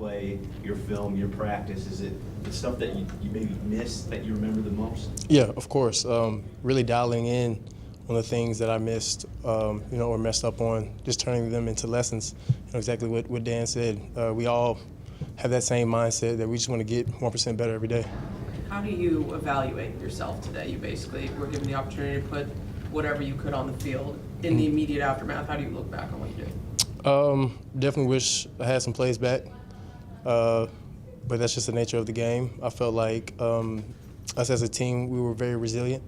play, your film, your practice? Is it the stuff that you maybe miss that you remember the most? Yeah, of course. Really dialing in on the things that I missed, or messed up on, just turning them into lessons. Exactly what Dan said. We all have that same mindset that we just want to get 1% better every day. How do you evaluate yourself today? You basically were given the opportunity to put whatever you could on the field. In the immediate aftermath, how do you look back on what you did? Definitely wish I had some plays back, but that's just the nature of the game. I felt like us as a team, we were very resilient.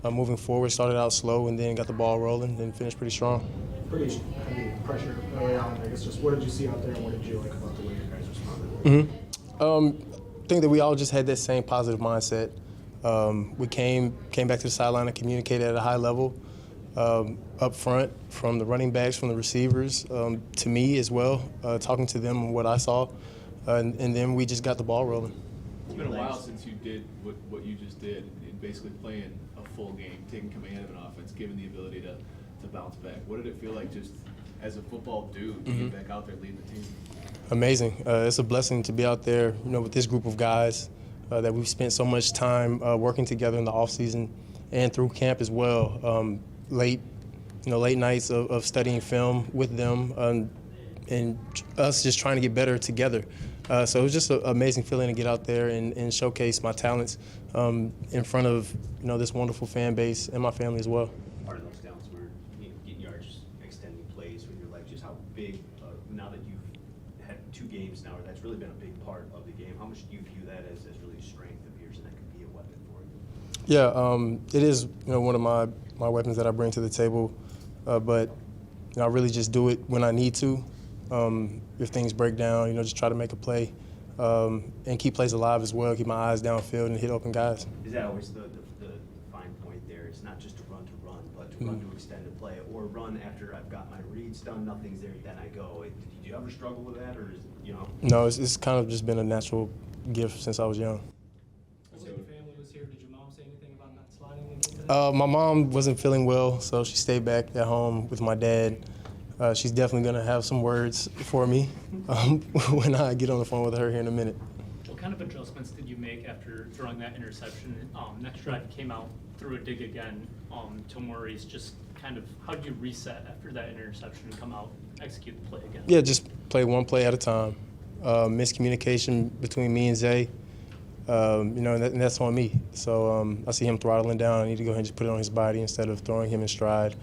Moving forward, started out slow and then got the ball rolling and finished pretty strong. Pretty heavy pressure early on. I guess just what did you see out there and what did you like about the way you guys responded? I think that we all just had that same positive mindset. We came back to the sideline and communicated at a high level up front, from the running backs, from the receivers, to me as well, talking to them on what I saw, and then we just got the ball rolling. It's been a while since you did what you just did, in basically playing a full game, taking command of an offense, given the ability to bounce back. What did it feel like just as a football dude to get back out there leading the team? Amazing. It's a blessing to be out there, with this group of guys that we've spent so much time working together in the off season and through camp as well. Late nights of studying film with them, and us just trying to get better together. So it was just an amazing feeling to get out there and showcase my talents in front of this wonderful fan base and my family as well. Part of those downs were getting yards, extending plays with your legs. Just how big, now that you've had 2 games now, that's really been a big part of the game. How much do you view that as really a strength of yours and that could be a weapon for you? Yeah, it is one of my weapons that I bring to the table, but I really just do it when I need to. If things break down, just try to make a play and keep plays alive as well, keep my eyes downfield and hit open guys. Is that always the fine point there? It's not just to run, but to run to extend a play, or run after I've got my reads done, nothing's there, then I go. Did you ever struggle with that, or is it, No, it's kind of just been a natural gift since I was young. When your family was here, did your mom say anything about not sliding? My mom wasn't feeling well, so she stayed back at home with my dad. She's definitely going to have some words for me when I get on the phone with her here in a minute. What kind of adjustments did you make after throwing that interception? Next drive you came out, threw a dig again to Maurice. Just kind of, how did you reset after that interception and come out, execute the play again? Yeah, just play one play at a time. Miscommunication between me and Zay, and that's on me. So I see him throttling down. I need to go ahead and just put it on his body instead of throwing him in stride.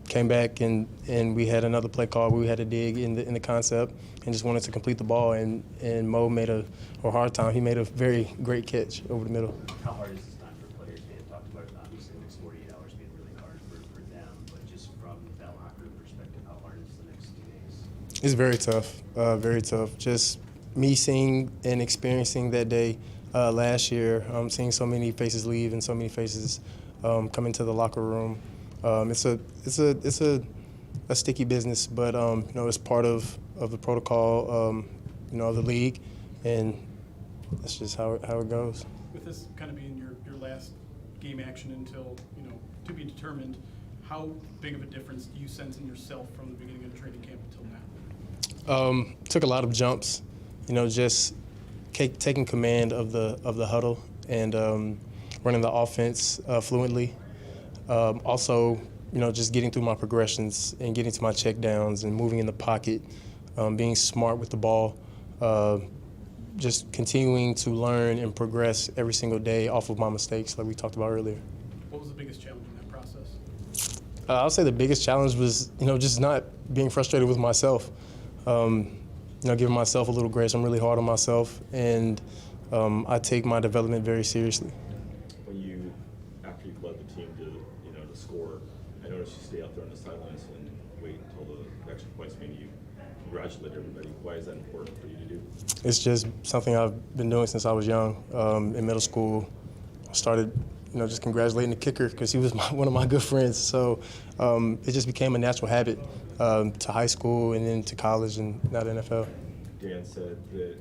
Came back and we had another play call where we had a dig in the concept and just wanted to complete the ball, and Mo made a hard time. He made a very great catch over the middle. How hard is this time for players? Dan talked about it, obviously the next 48 hours being really hard for them, but just from that locker room perspective, how hard is the next 2 days? It's very tough, very tough. Just me seeing and experiencing that day last year, seeing so many faces leave and so many faces come into the locker room. It's a sticky business, but it's part of the protocol, of the league, and that's just how it goes. With this kind of being your last game action until to be determined, how big of a difference do you sense in yourself from the beginning of the training camp until now? Took a lot of jumps, just taking command of the huddle and running the offense fluently. Also, just getting through my progressions and getting to my check downs and moving in the pocket, being smart with the ball, just continuing to learn and progress every single day off of my mistakes like we talked about earlier. What was the biggest challenge in that process? I'll say the biggest challenge was, just not being frustrated with myself. Giving myself a little grace. I'm really hard on myself, and I take my development very seriously. After you've led the team to score, I noticed you stay out there on the sidelines and wait until the extra points. Maybe you congratulate everybody. Why is that important for you to do? It's just something I've been doing since I was young. In middle school, I started, just congratulating the kicker because he was one of my good friends. So it just became a natural habit to high school and then to college and now to NFL. Dan said that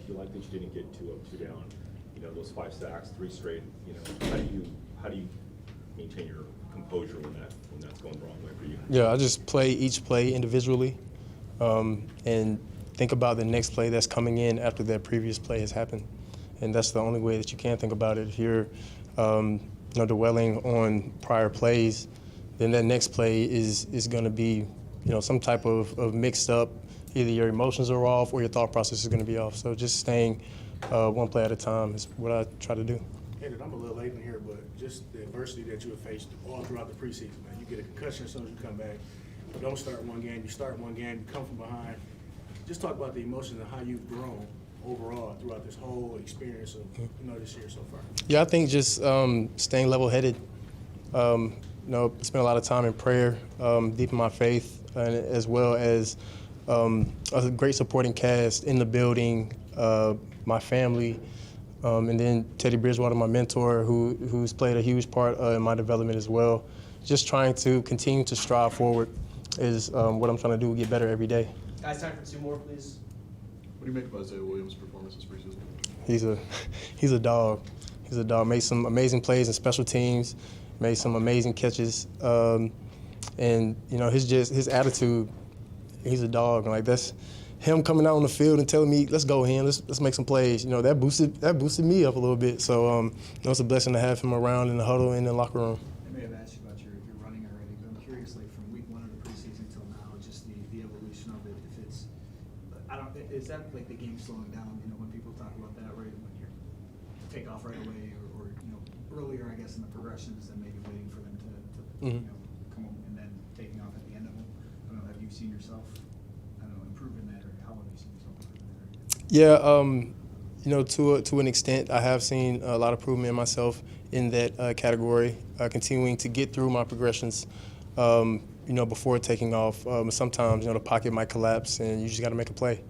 he liked that you didn't get 2 up, 2 down. Those 5 sacks, 3 straight. How do you maintain your composure when that's going the wrong way for you? Yeah, I just play each play individually, and think about the next play that's coming in after that previous play has happened. And that's the only way that you can think about it. If you're dwelling on prior plays, then that next play is going to be some type of mixed up, either your emotions are off or your thought process is going to be off. So just staying one play at a time is what I try to do. Hendon, I'm a little late in here, but just the adversity that you have faced all throughout the preseason, man. You get a concussion as soon as you come back. You don't start one game, you start one game, you come from behind. Just talk about the emotions and how you've grown overall throughout this whole experience of this year so far. Yeah, I think just staying level-headed. Spend a lot of time in prayer, deep in my faith, and as well as a great supporting cast in the building, my family, and then Teddy Bridgewater, my mentor, who's played a huge part in my development as well. Just trying to continue to strive forward is what I'm trying to do, get better every day. Guys, time for two more, please. What do you make of Isaiah Williams' performance this preseason? He's a dog. He's a dog. Made some amazing plays in special teams, made some amazing catches, and his attitude. He's a dog. Like that's him coming out on the field and telling me, "Let's go, Hen. Let's make some plays." That boosted me up a little bit. So it's a blessing to have him around in the huddle and in the locker room. I may have asked you about your running already, but I'm curious, like from week 1 of the preseason till now, just the evolution of it. If it's, is that like the game slowing down? When people talk about that, right? When you take off right away, or earlier, I guess, in the progressions, and maybe waiting for them to come up and then taking off at the end of them. I don't know. Have you seen yourself? Improve in that, or how have you seen yourself improve in that? Yeah, to an extent, I have seen a lot of improvement in myself in that category, continuing to get through my progressions, before taking off. Sometimes, the pocket might collapse and you just got to make a play.